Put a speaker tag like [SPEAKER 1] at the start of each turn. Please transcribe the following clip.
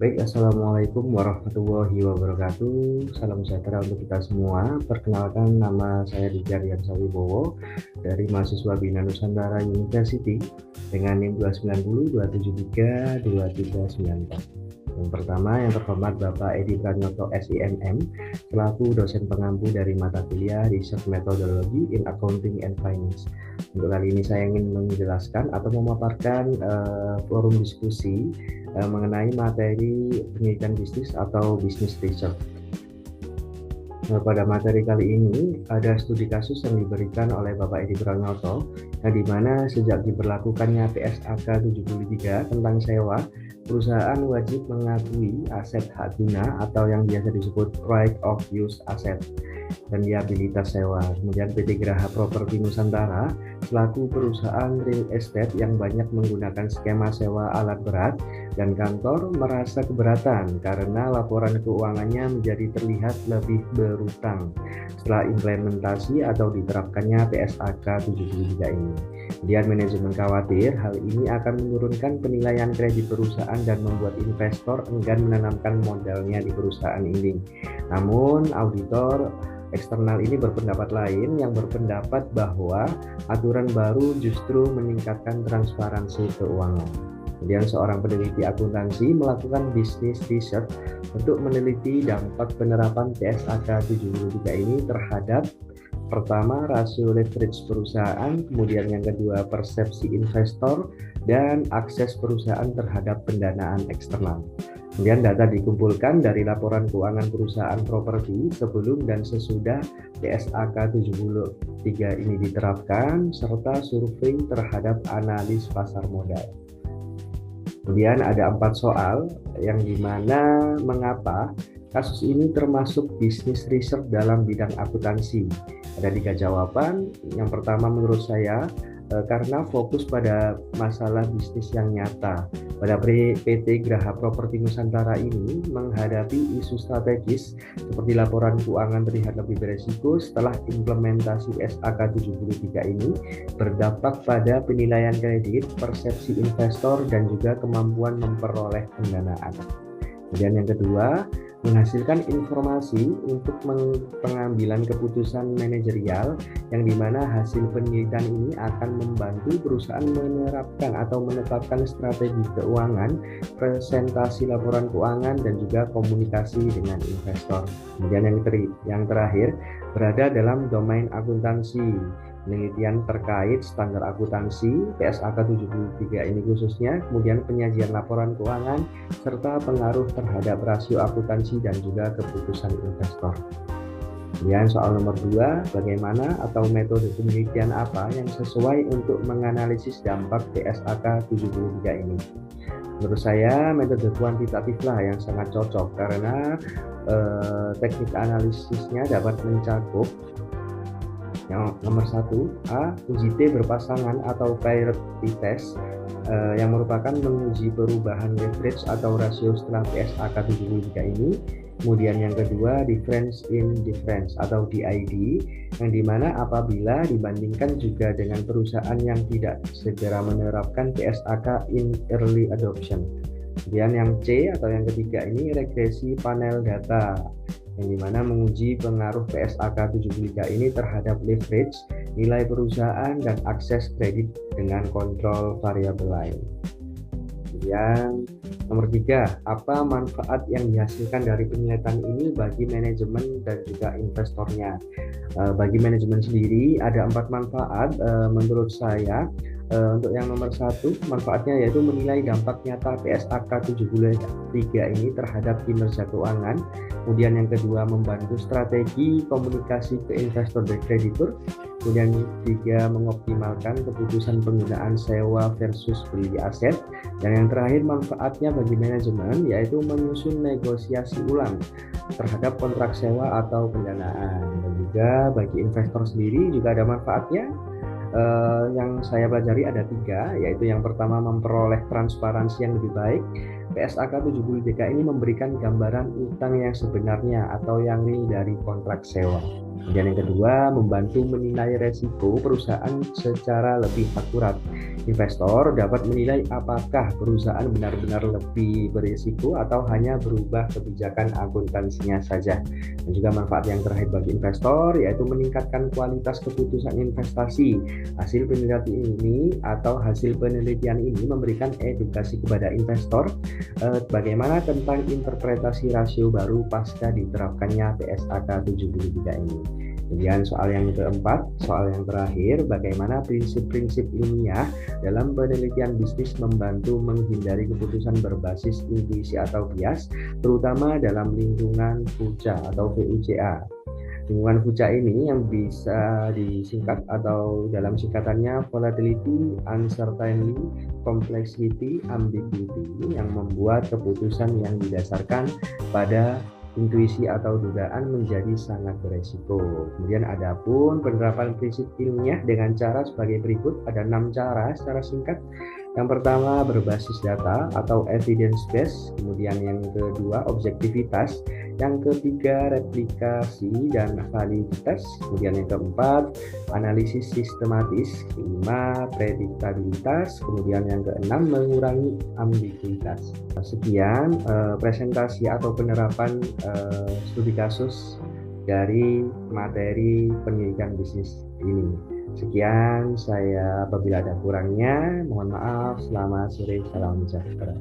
[SPEAKER 1] Baik, Assalamualaikum warahmatullahi wabarakatuh. Salam sejahtera untuk kita semua. Perkenalkan, nama saya Dijar Yansa Wibowo dari mahasiswa Bina Nusantara University dengan NIM 290273239. Yang pertama, yang terhormat Bapak Edi Pranyoto SIMM selaku dosen pengampu dari mata kuliah Research Methodology in Accounting and Finance. Untuk kali ini saya ingin menjelaskan atau memaparkan forum diskusi mengenai materi pendidikan bisnis atau business research. Pada materi kali ini ada studi kasus yang diberikan oleh Bapak Edi Pranyoto, di mana sejak diberlakukannya PSAK 73 tentang sewa, perusahaan wajib mengakui aset hak guna atau yang biasa disebut right of use asset dan liabilitas sewa. Kemudian PT Graha Properti Nusantara selaku perusahaan real estate yang banyak menggunakan skema sewa alat berat dan kantor merasa keberatan karena laporan keuangannya menjadi terlihat lebih berutang setelah implementasi atau diterapkannya PSAK 73 ini. Kemudian manajemen khawatir hal ini akan menurunkan penilaian kredit perusahaan dan membuat investor enggan menanamkan modalnya di perusahaan ini. Namun auditor eksternal ini berpendapat lain yang berpendapat bahwa aturan baru justru meningkatkan transparansi keuangan. Kemudian seorang peneliti akuntansi melakukan business research untuk meneliti dampak penerapan PSAK 73 ini terhadap pertama rasio leverage perusahaan, kemudian yang kedua persepsi investor, dan akses perusahaan terhadap pendanaan eksternal. Kemudian data dikumpulkan dari laporan keuangan perusahaan properti sebelum dan sesudah PSAK 73 ini diterapkan, serta survei terhadap analis pasar modal. Kemudian ada 4 soal yang dimana mengapa kasus ini termasuk business research dalam bidang akuntansi. Ada 3 jawaban. Yang pertama menurut saya karena fokus pada masalah bisnis yang nyata. Pada PT Graha Properti Nusantara ini menghadapi isu strategis seperti laporan keuangan terlihat lebih beresiko setelah implementasi PSAK 73 ini berdampak pada penilaian kredit, persepsi investor, dan juga kemampuan memperoleh pendanaan. Kemudian yang kedua, menghasilkan informasi untuk pengambilan keputusan manajerial yang dimana hasil penelitian ini akan membantu perusahaan menerapkan atau menetapkan strategi keuangan, presentasi laporan keuangan, dan juga komunikasi dengan investor. Kemudian yang terakhir, berada dalam domain akuntansi. Penelitian terkait standar akuntansi PSAK 73 ini khususnya, kemudian penyajian laporan keuangan, serta pengaruh terhadap rasio akuntansi dan juga keputusan investor. Kemudian soal nomor 2, bagaimana atau metode penelitian apa yang sesuai untuk menganalisis dampak PSAK 73 ini? Menurut saya metode kuantitatif lah yang sangat cocok karena teknik analisisnya dapat mencakup yang nomor 1, A, uji T berpasangan atau paired t-test yang merupakan menguji perubahan leverage atau rasio setelah PSAK 73 ini. Kemudian yang kedua, difference in difference atau DID, yang dimana apabila dibandingkan juga dengan perusahaan yang tidak segera menerapkan PSAK in early adoption. Kemudian yang C atau yang ketiga ini regresi panel data, yang dimana menguji pengaruh PSAK 73 ini terhadap leverage, nilai perusahaan, dan akses kredit dengan kontrol variabel lain. Kemudian nomor 3, apa manfaat yang dihasilkan dari penelitian ini bagi manajemen dan juga investornya? Bagi manajemen sendiri ada 4 manfaat menurut saya. Untuk yang nomor 1, manfaatnya yaitu menilai dampak nyata PSAK 73 ini terhadap kinerja keuangan. Kemudian yang kedua, membantu strategi komunikasi ke investor dan kreditur. Kemudian 3, mengoptimalkan keputusan penggunaan sewa versus beli aset. Dan yang terakhir, manfaatnya bagi manajemen yaitu menyusun negosiasi ulang terhadap kontrak sewa atau pendanaan. Dan juga bagi investor sendiri juga ada manfaatnya. Yang saya pelajari ada 3, yaitu yang pertama memperoleh transparansi yang lebih baik, PSAK 73 ini memberikan gambaran utang yang sebenarnya atau yang real dari kontrak sewa. Kemudian yang kedua, membantu menilai resiko perusahaan secara lebih akurat. Investor dapat menilai apakah perusahaan benar-benar lebih berisiko atau hanya berubah kebijakan akuntansinya saja. Dan juga manfaat yang terakhir bagi investor yaitu meningkatkan kualitas keputusan investasi. Hasil penelitian ini memberikan edukasi kepada investor bagaimana tentang interpretasi rasio baru pasca diterapkannya PSAK 73 ini. Kemudian soal yang keempat, soal yang terakhir, bagaimana prinsip-prinsip ilmiah dalam penelitian bisnis membantu menghindari keputusan berbasis intuisi atau bias, terutama dalam lingkungan VUCA atau VUCA. Lingkungan VUCA ini yang bisa disingkat atau dalam singkatannya volatility, uncertainty, complexity, ambiguity, yang membuat keputusan yang didasarkan pada intuisi atau dugaan menjadi sangat beresiko. Kemudian ada pun penerapan prinsip ilmiah dengan cara sebagai berikut. Ada 6 cara secara singkat. Yang pertama berbasis data atau evidence based, kemudian yang kedua objektivitas, yang ketiga replikasi dan validitas, kemudian yang keempat analisis sistematis, kelima prediktabilitas, kemudian yang keenam mengurangi ambiguitas. Sekian presentasi atau penerapan studi kasus dari materi pendidikan bisnis ini. Sekian, saya apabila ada kurangnya, mohon maaf. Selamat sore, salam sejahtera.